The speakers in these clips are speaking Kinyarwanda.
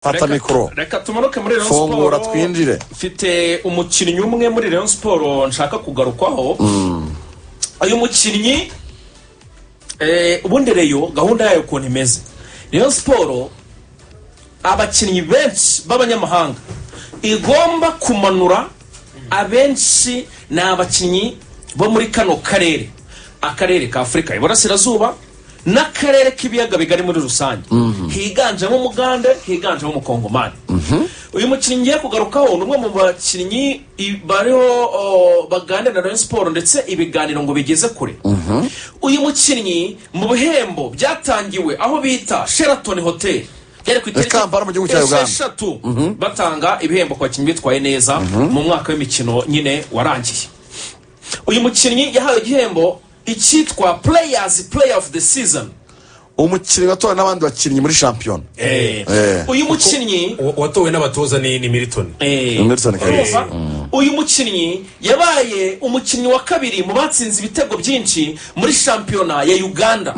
Fata mikoro. Reka tumanuke muri Rayon Fungura Sport. twinjire. Mfite umukinnyi umwe muri Rayon Sport nshaka kugarukwaho. Uyu mukinnyi ubundi Rayon gahunda yayo ukuntu imeze. Rayon Sport abakinnyi benshi b'abanyamahanga igomba kumanura abenshi na abakinnyi bo muri kano akarere ka Afrika iburasirazuba n'akarere k'ibiyaga bigari muri rusange. Higanjemo Umugande, higanjemo Umukongomani. Uyu mukinnyi ngiye kugarukaho numwe mu bakinnyi bariho bagande na Rayon Sport ndetse ibiganiro ngo bigeze kure. Uyu mukinnyi mu bihembo byatangiwe aho bita Sheraton Hotel yari ku itariki mu gihugu cya Uganda. Batanga ibihembo ku bakinnyi bitwaye neza mu mwaka w'imikino nyine warangiye. Uyu mukinnyi yahawe igihembo icyitwa player of the season. Umukinnyi watowe n'abandi bakinnyi muri champion. Uyu mukinnyi watowe n'abatoza ni Milton. Uyu mukinnyi yabaye umukinnyi wa kabiri mu batsinze ibitego byinshi muri championa ya Uganda.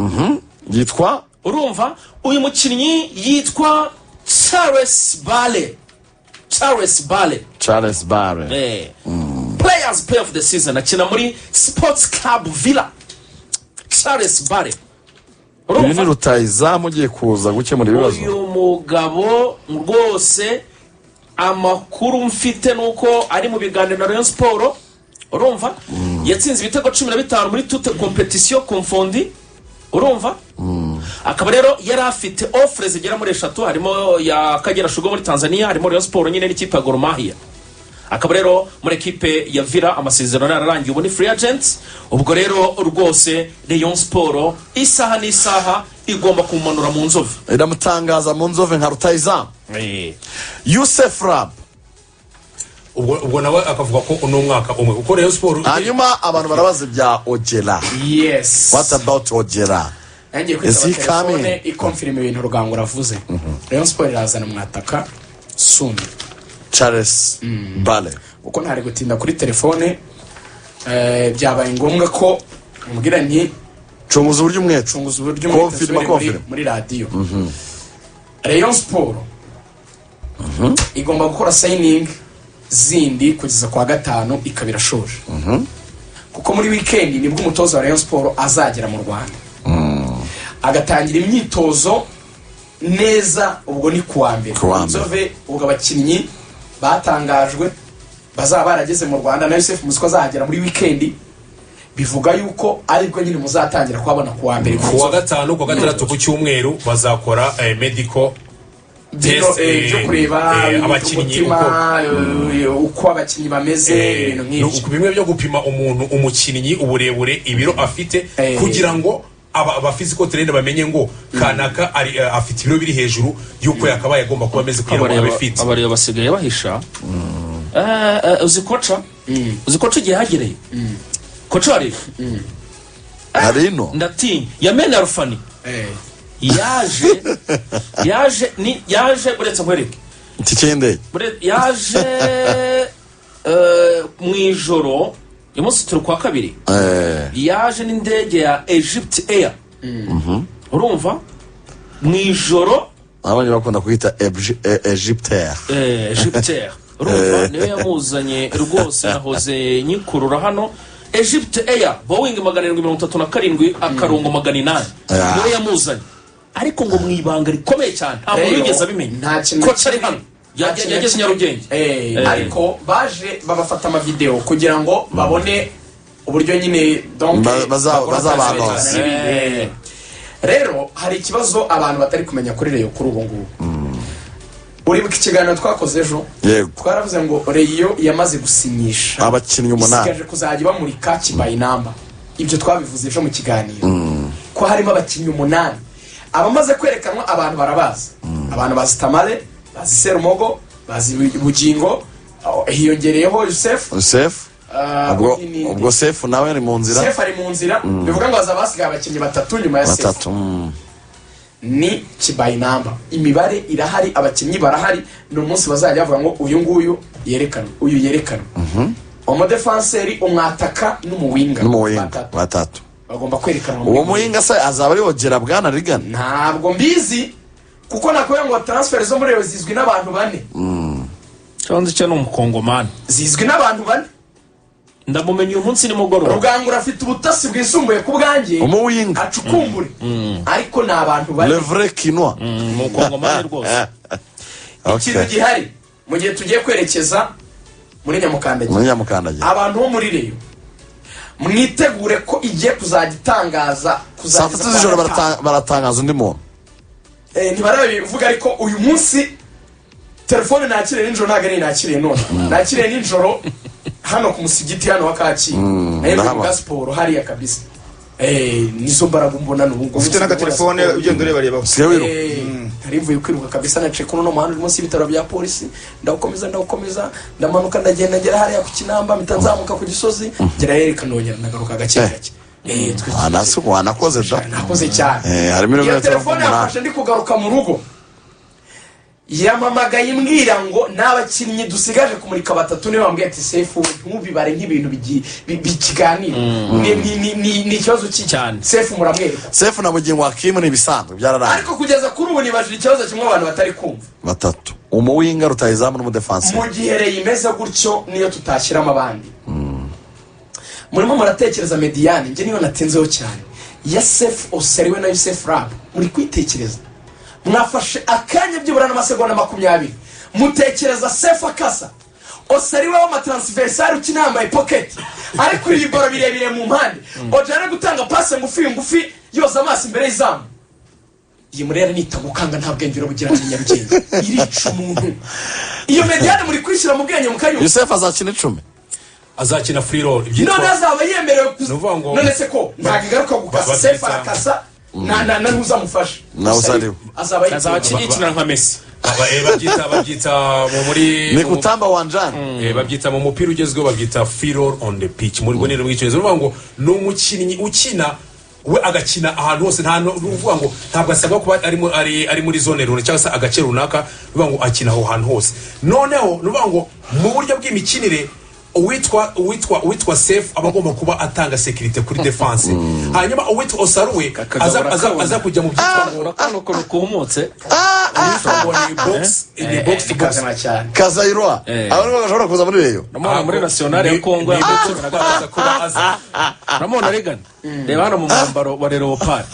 Yitwa urumva uyu mukinnyi yitwa Charles Bale. Players play of the season akina muri Sports Club Villa. Charles Bale. Uyu ni rutayizamu ugiye kuza gukemura ibibazo. Uyu mugabo rwose amakuru mfite nuko ari mu biganiro na Rayon Sport. Urumva yatsinze ibitego 15 muri toute competition confondi. Urumva akaba rero yari afite offers zigera muri 3 harimo ya Kagera Sugar muri Tanzania, harimo Rayon Sport nyine n'ikipe ya Gor Mahia. Akaba rero muri ekipe ya Villa amasezerano yararangiye ubu ni free agents. Ubwo rero rwose Rayon Sport isaha n'isaha igomba kumanura mu nzove, iramutangaza mu nzove nka rutayizamu. Youssef Rhab ubwo nawe akavuga ko uno mwaka umwe uko Rayon Sport. Hanyuma abantu barabaza bya Ojera. Yes, what about Ojera? Angiye kwitaba telefone ikonfirma ibintu Rugango ravuze. Rayon Sport irazana mwataka soon Charles Bale. Uko ntari gutinda kuri telefone byabaye ngombwa ko mubwira nti cunguza uburyo umwe confirma muri radio. Rayon Sport igomba gukora signing zindi kugeza kwa gatanu ikabira shoje. Kuko muri weekend nibwo umutoza wa Rayon Sport azagera mu Rwanda. Agatangira imyitozo neza ubwo ni kuwa mbere. Nzove ubwo abakinnyi batangajwe bazaba barageze mu Rwanda na Youssef Musiko azagera muri weekend. Bivuga yuko aribwo nyine muzatangira kwabona kuwa mbere kuwa gatanu kwa gatandatu ku cyumweru bazakora medical test byo kureba abakinnyi uko abakinnyi bameze ibintu nk'ibyo. Bimwe byo gupima umuntu umukinnyi uburebure ibiro afite kugira ngo aba physical trainer bamenye ngo kanaka ari afite ibiro biri hejuru yuko yakabaye agomba kuba ameze kugira ngo abifite. Abari basigaye bahisha uzikoca igihe hagereye koca ari arino ndati yamena rufani yaje buretse nkwereke tikende yaje mu ijoro umunsi turi kwa kabiri yaje n'indege ya Egypt Air. Urumva mu ijoro abanye bakunda kwita Egyptair. Urumva niyo yamuzanye rwose nahoze nyikurura hano Egypt Air Boeing 737 akarongo 800 niyo yamuzanye, ariko ngo mwibanga rikomeye cyane nta muntu yigeze abimenya ko ari hano yageze Nyarugenge. Ariko baje babafata ama video kugira ngo babone uburyo nyine donc bazabanoza. Rero hari ikibazo abantu batari kumenya kuri Rayon kuri ubu ngubu. Uribuka ikiganiro twakoze ejo twaravuze ngo Rayon yamaze gusinyisha abakinnyi 8 isigaje kuzajya bamurika kibaye namba. Ibyo twabivuze ejo mu kiganiro ko harimo abakinnyi 8 abamaze kwerekanwa. Abantu barabaza, abantu bazi Tamale, bazi Serumogo, bazi Bugingo, hiyongereyeho Youssef. Ubwo Sef nawe ari mu nzira. Sef ari mu nzira. Bivuga ngo bazabasiga abakinnyi 3 nyuma ya Sef. Ni kibaye namba. Imibare irahari, abakinnyi barahari. No munsi bazajya bavuga ngo uyu nguyu yerekana, uyu yerekana. Omo defenseur umwataka n'umuwinga batatu bagomba kwerekana. Uwo muwinga se azaba ari Ojera bwana Rigana? Ntabwo mbizi kuko nakuye ngo transfer zo muri Rayon zizwi n'abantu bane cyonze cyo n'umukongomani zizwi n'abantu bane ndamumenye uyu munsi nimugoroba Rugangura afite ubutasi bwisumbuye ku bwanjye umuwinga acukumbure ariko ni abantu bane le vrai quinoa umukongomani rwose ikintu gihari mu gihe tugiye kwerekeza muri Nyamukandagira abantu bo muri Rayon mwitegure ko igiye kuzagitangaza saa 7 z'ijoro baratangaza undi muntu ntibarabivuga ariko uyu munsi telefone nakiriye nijoro ntabwo ari nakiriye none nakiriye nijoro hano ku musigiti hano wa Kacyi nayo muri siporo hariya kabisa nizo mbaraga mbona n'ubwo ufite n'agatelefone ugenda ureba narivuye kwiruka kabisa naciye kuno muhanda munsi y'ibitaro bya polisi ndawukomeza ndamanuka ndagenda ngera hariya ku Kinamba mitanzamuka ku Gisozi ngera yerekana nongera nagaruka gake wanakoze da nakoze cyane harimo iyo telefone yafashe ndi kugaruka mu rugo yamamagaye imbwira ngo n'abakinnyi dusigaje kumurika batatu niwe bambwiye ati Sefu ntubibare nk'ibintu bikiganira ni ikibazo cyane Sefu muramwereka Sefu na Bugingo Hakim ni ibisanzwe byararangiye ariko kugeza kuri ubu nibajije ikibazo kimwe abantu batari kumva batatu umuwinga rutayizamu n'umudefense mu gihe imeze gutyo niyo tutashyiramo abandi murimo muratekereza Mediane nge niyo natinzeho cyane ya Sefu Oseriwe na Youssef Rhab muri kwitekereza mwafashe akanya byibura n'amasegonda 20 mutekereza Sefu akasa Oseriwe w'amatransversal ukinambaye pocket ariko ibiboro birebire mu mpande ojana gutanga passe ngufi yoza amaso imbere y'izamu iyi murera nitagukanga nta bwengero bugira Nyarugenge irica umuntu iyo Mediane muri kwishira mu bwenge mukanyu Youssef azakina 10 azakina free roll none azaba yemerewe none se ko ntagigaruka gukasa Sefu akasa na ntuzamufasha na usariwe azaba kinyikina nka Messi babyita muri ni kutamba wanjani babyita mu mupira ugezweho babyita free roll on the pitch muri gonero mwicyeza uvuga ngo n'umukinnyi ukina we agakina ahantu hose nta uvuga ngo ntabwo asabwa kuba ari muri zone runaka cyangwa se agace runaka uvuga ngo akina aho hantu hose noneho uvuga ngo mu buryo bw'imikinire uwitwa Sefu abagomba kuba atanga security kuri defense hanyuma uwitwa Osaruwe aza kujya mu byitwa ngo kano kumutse ni box to box Kazairwa abantu bagashobora kuza muri Rayon namona muri nationale ya Kongo yabutse kuba aza namona Regan reba hano mu mwambaro wa Leopard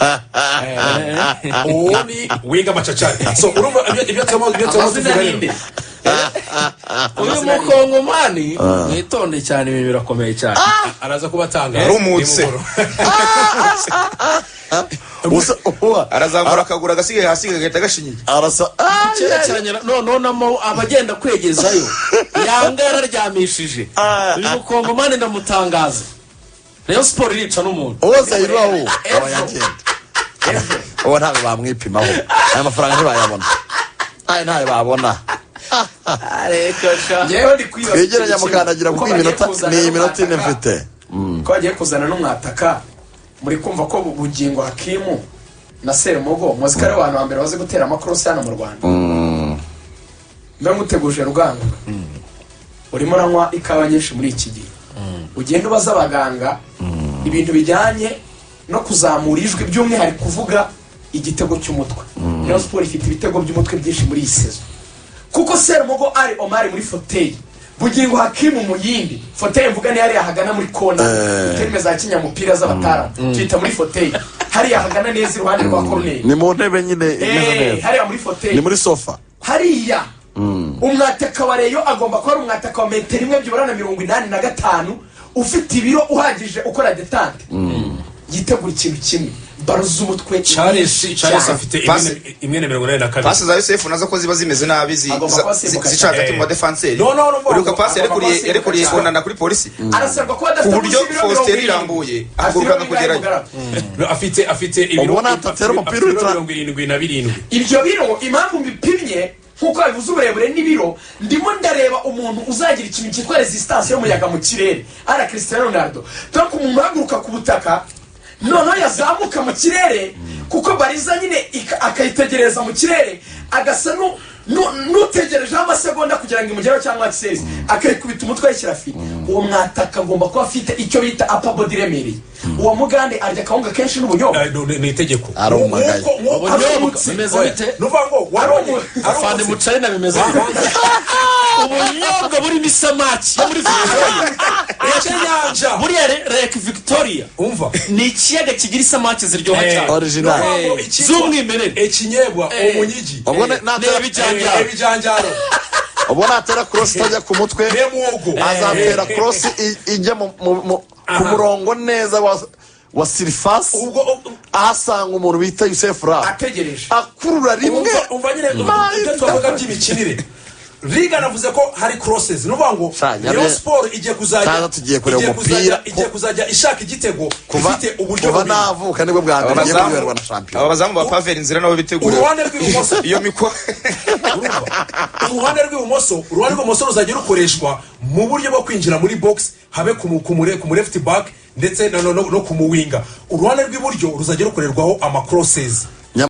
oni winga macacari so urumva ibyo tuvuga uyu mukongomani mwitonde cyane ibi birakomeye cyane araza kubatanga arumutse arazamura akagura agasigaye hasi gahita gashinyiye arasa cyerekeranye nonamo abagenda kwegezayo yanga yararyamishije uyu mukongomani ndamutangaza Rayon Sport irica n'umuntu Zairwa abanyagenda ntabwo bamwipimaho aya mafaranga ntibayabona ntayo babona ngewe ndi kwibaza twegeranya mukandagira kuko iminota ine mfite ko bagiye kuzana n'umwataka muri kumva ko Bugingo Hakim na Serumogo muzika ari abantu bambere baze gutera amakrosi hano mu Rwanda mbe muteguje Rugangura urimo ranywa ikawa nyinshi muri iki gihe ugenda ubaza abaganga ibintu bijyanye no kuzamura ijwi by'umwihariko kuvuga igitego cy'umutwe Rayon Sport ifite ibitego by'umutwe byinshi muri iyi season kuko Serumogo ari Omar muri fauteuil Bugingo Hakim mu yindi fauteuil mvuga ni hariya hagana muri kona terime za kinyamupira z'abatara twita muri fauteuil hariya hagana neza iruhande rwa corner ni mu ntebe nyine imeze neza hariya muri fauteuil ni muri sofa hariya umwataka wa Rayon agomba kuba ari umwataka wa metero imwe byibura na 85 ufite ibiro uhagije ukora detente yitegura ikintu kimwe baruza umutwe Charles afite imwe na 82 pasi za Youssef nazo ko ziba zimeze nabi zicaka mu defenseur uruka pasi yari kuri konana kuri polisi arasabwa ko adafite uburyo Faustin irambuye aguruka kugera afite ibiro ubona atatera umupira 77 ibyo biro impamvu mbipimye nkuko bivuze uburebure n'ibiro ndimo ndareba umuntu uzagira ikintu cyitwa resistance y'umuyaga mu kirere ara Cristiano Ronaldo donc umuntu haguruka ku butaka noneho yazamuka mu kirere kuko bariza nyine akayitegereza mu kirere agasa nutegereje amasegonda kugira ngo imugeraho cyangwa access akayikubita umutwe yishyira fili uwo mwataka agomba kuba afite icyo bita upper body remereye uwo mugande arya kawunga kenshi n'ubunyobwa ni itegeko arumagaye ubunyobwa bimeze bite nuvuga ngo afande mucari na bimeze bite ubunyobwa burimo isamaki yo muri Victoria ikinyanja buriya Lake Victoria umva ni ikiyaga kigira isamaki ziryoha cyane original z'umwimerere ikinyebwa umunyigi ibijanjaro ubwo natera cross itajya ku mutwe azatera cross ijya ku murongo neza wa surface ahasanga umuntu bita Youssef Rhab ategereje akurura rimwe umva nyine ibyo twavuga by'imikinire Liga navuze ko hari crosses nuvuga ngo Rayon Sport igiye kuzajya ishaka igitego ifite uburyo kuva navuka nibwo bwa mbere igiye kuberwa na champion abazamu ba Pavel inzira nabo bitegura uruhande rw'ibumoso iyo mikwa uruhande rw'ibumoso ruzajya rukoreshwa mu buryo bwo kwinjira muri box habe ku left back ndetse no ku muwinga uruhande rw'iburyo ruzajya rukorerwaho ama crosses